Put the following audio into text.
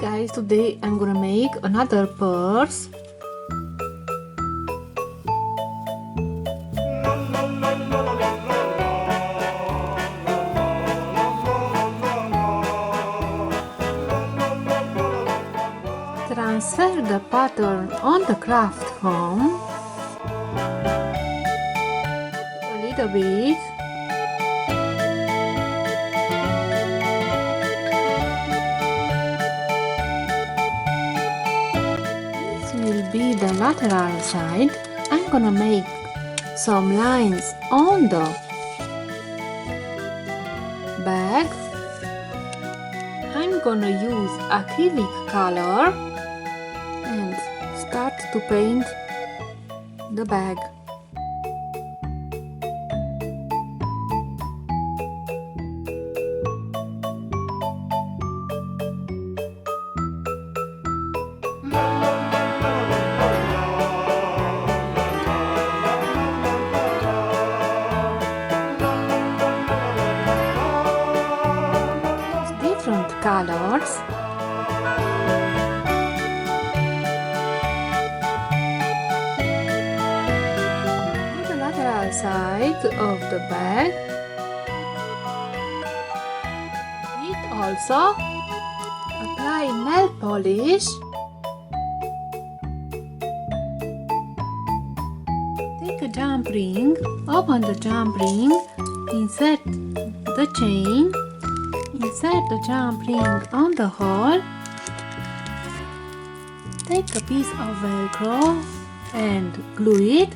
Guys, today I'm gonna make another purse. Transfer the pattern on the craft foam a little bit. This will be the lateral side. I'm gonna make some lines on the bag. I'm gonna use acrylic color and start to paint the bag. Different colors. On the lateral side of the bag, it also apply nail polish. Take a jump ring, open the jump ring, insert the chain. Insert the jump ring on the hole. Take a piece of Velcro and glue it.